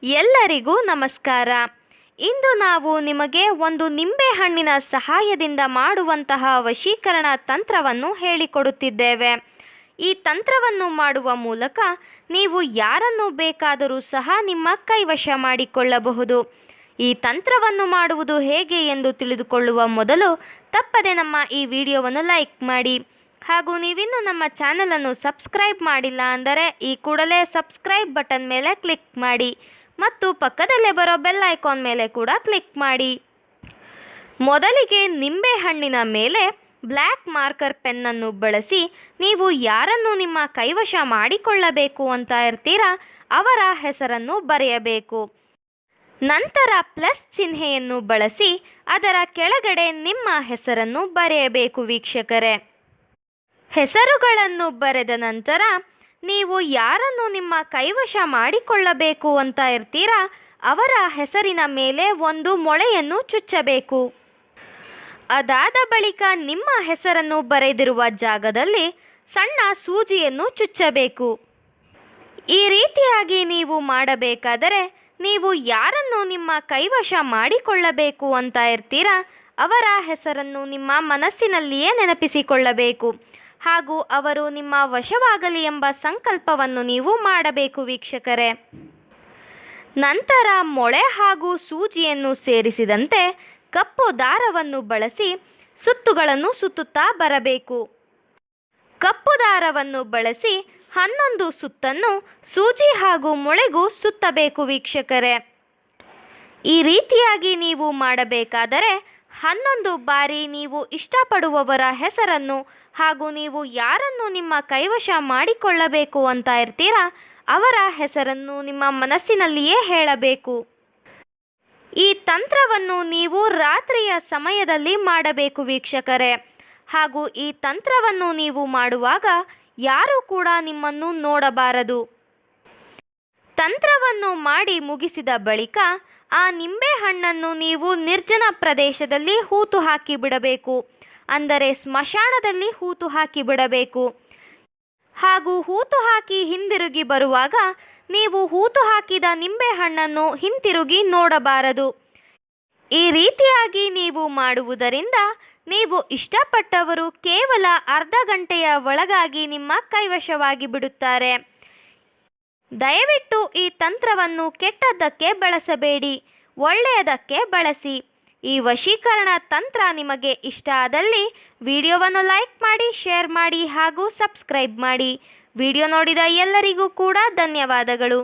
ಎಲ್ಲರಿಗೂ ನಮಸ್ಕಾರ. ಇಂದು ನಾವು ನಿಮಗೆ ಒಂದು ನಿಂಬೆಹಣ್ಣಿನ ಸಹಾಯದಿಂದ ಮಾಡುವಂತಹ ವಶೀಕರಣ ತಂತ್ರವನ್ನು ಹೇಳಿಕೊಡುತ್ತಿದ್ದೇವೆ. ಈ ತಂತ್ರವನ್ನು ಮಾಡುವ ಮೂಲಕ ನೀವು ಯಾರನ್ನು ಬೇಕಾದರೂ ಸಹ ನಿಮ್ಮ ಕೈವಶ ಮಾಡಿಕೊಳ್ಳಬಹುದು. ಈ ತಂತ್ರವನ್ನು ಮಾಡುವುದು ಹೇಗೆ ಎಂದು ತಿಳಿದುಕೊಳ್ಳುವ ಮೊದಲು ತಪ್ಪದೆ ನಮ್ಮ ಈ ವಿಡಿಯೋವನ್ನು ಲೈಕ್ ಮಾಡಿ. ಹಾಗೂ ನೀವಿನ್ನೂ ನಮ್ಮ ಚಾನಲನ್ನು ಸಬ್ಸ್ಕ್ರೈಬ್ ಮಾಡಿಲ್ಲ ಅಂದರೆ ಈ ಕೂಡಲೇ ಸಬ್ಸ್ಕ್ರೈಬ್ ಬಟನ್ ಮೇಲೆ ಕ್ಲಿಕ್ ಮಾಡಿ ಮತ್ತು ಪಕ್ಕದಲ್ಲೇ ಬರೋ ಬೆಲ್ ಐಕಾನ್ ಮೇಲೆ ಕೂಡ ಕ್ಲಿಕ್ ಮಾಡಿ. ಮೊದಲಿಗೆ ನಿಂಬೆಹಣ್ಣಿನ ಮೇಲೆ ಬ್ಲ್ಯಾಕ್ ಮಾರ್ಕರ್ ಪೆನ್ನನ್ನು ಬಳಸಿ ನೀವು ಯಾರನ್ನು ನಿಮ್ಮ ಕೈವಶ ಮಾಡಿಕೊಳ್ಳಬೇಕು ಅಂತ ಇರ್ತೀರಾ ಅವರ ಹೆಸರನ್ನು ಬರೆಯಬೇಕು. ನಂತರ ಪ್ಲಸ್ ಚಿಹ್ನೆಯನ್ನು ಬಳಸಿ ಅದರ ಕೆಳಗಡೆ ನಿಮ್ಮ ಹೆಸರನ್ನು ಬರೆಯಬೇಕು ವೀಕ್ಷಕರೇ. ಹೆಸರುಗಳನ್ನು ಬರೆದ ನಂತರ ನೀವು ಯಾರನ್ನು ನಿಮ್ಮ ಕೈವಶ ಮಾಡಿಕೊಳ್ಳಬೇಕು ಅಂತ ಇರ್ತೀರಾ ಅವರ ಹೆಸರಿನ ಮೇಲೆ ಒಂದು ಮೊಳೆಯನ್ನು ಚುಚ್ಚಬೇಕು. ಅದಾದ ಬಳಿಕ ನಿಮ್ಮ ಹೆಸರನ್ನು ಬರೆದಿರುವ ಜಾಗದಲ್ಲಿ ಸಣ್ಣ ಸೂಜಿಯನ್ನು ಚುಚ್ಚಬೇಕು. ಈ ರೀತಿಯಾಗಿ ನೀವು ಮಾಡಬೇಕಾದರೆ ನೀವು ಯಾರನ್ನು ನಿಮ್ಮ ಕೈವಶ ಮಾಡಿಕೊಳ್ಳಬೇಕು ಅಂತ ಇರ್ತೀರಾ ಅವರ ಹೆಸರನ್ನು ನಿಮ್ಮ ಮನಸ್ಸಿನಲ್ಲಿಯೇ ನೆನಪಿಸಿಕೊಳ್ಳಬೇಕು ಹಾಗೂ ಅವರು ನಿಮ್ಮ ವಶವಾಗಲಿ ಎಂಬ ಸಂಕಲ್ಪವನ್ನು ನೀವು ಮಾಡಬೇಕು ವೀಕ್ಷಕರೇ. ನಂತರ ಮೊಳೆ ಹಾಗೂ ಸೂಜಿಯನ್ನು ಸೇರಿಸಿದಂತೆ ಕಪ್ಪು ದಾರವನ್ನು ಬಳಸಿ ಸುತ್ತುಗಳನ್ನು ಸುತ್ತುತ್ತಾ ಬರಬೇಕು. ಕಪ್ಪು ದಾರವನ್ನು ಬಳಸಿ 11 ಸುತ್ತನ್ನು ಸೂಜಿ ಹಾಗೂ ಮೊಳೆಗೂ ಸುತ್ತಬೇಕು ವೀಕ್ಷಕರೇ. ಈ ರೀತಿಯಾಗಿ ನೀವು ಮಾಡಬೇಕಾದರೆ 11 ಬಾರಿ ನೀವು ಇಷ್ಟಪಡುವವರ ಹೆಸರನ್ನು ಹಾಗೂ ನೀವು ಯಾರನ್ನು ನಿಮ್ಮ ಕೈವಶ ಮಾಡಿಕೊಳ್ಳಬೇಕು ಅಂತ ಇರ್ತೀರಾ ಅವರ ಹೆಸರನ್ನು ನಿಮ್ಮ ಮನಸ್ಸಿನಲ್ಲಿಯೇ ಹೇಳಬೇಕು. ಈ ತಂತ್ರವನ್ನು ನೀವು ರಾತ್ರಿಯ ಸಮಯದಲ್ಲಿ ಮಾಡಬೇಕು ವೀಕ್ಷಕರೇ. ಹಾಗೂ ಈ ತಂತ್ರವನ್ನು ನೀವು ಮಾಡುವಾಗ ಯಾರೂ ಕೂಡ ನಿಮ್ಮನ್ನು ನೋಡಬಾರದು. ತಂತ್ರವನ್ನು ಮಾಡಿ ಮುಗಿಸಿದ ಬಳಿಕ ಆ ನಿಂಬೆಹಣ್ಣನ್ನು ನೀವು ನಿರ್ಜನ ಪ್ರದೇಶದಲ್ಲಿ ಹೂತು ಹಾಕಿ ಬಿಡಬೇಕು. ಅಂದರೆ ಸ್ಮಶಾನದಲ್ಲಿ ಹೂತು ಹಾಕಿ ಬಿಡಬೇಕು. ಹಾಗೂ ಹೂತು ಹಾಕಿ ಹಿಂದಿರುಗಿ ಬರುವಾಗ ನೀವು ಹೂತು ಹಾಕಿದ ನಿಂಬೆಹಣ್ಣನ್ನು ಹಿಂತಿರುಗಿ ನೋಡಬಾರದು. ಈ ರೀತಿಯಾಗಿ ನೀವು ಮಾಡುವುದರಿಂದ ನೀವು ಇಷ್ಟಪಟ್ಟವರು ಕೇವಲ ಅರ್ಧ ಗಂಟೆಯ ಒಳಗಾಗಿ ನಿಮ್ಮ ಕೈವಶವಾಗಿ ಬಿಡುತ್ತಾರೆ. ದಯವಿಟ್ಟು ಈ ತಂತ್ರವನ್ನು ಕೆಟ್ಟದ್ದಕ್ಕೆ ಬಳಸಬೇಡಿ, ಒಳ್ಳೆಯದಕ್ಕೆ ಬಳಸಿ. ಈ ವಶೀಕರಣ ತಂತ್ರ ನಿಮಗೆ ಇಷ್ಟ ಆದಲ್ಲಿ ವಿಡಿಯೋವನ್ನು ಲೈಕ್ ಮಾಡಿ, ಶೇರ್ ಮಾಡಿ ಹಾಗೂ ಸಬ್ಸ್ಕ್ರೈಬ್ ಮಾಡಿ. ವಿಡಿಯೋ ನೋಡಿದ ಎಲ್ಲರಿಗೂ ಕೂಡ ಧನ್ಯವಾದಗಳು.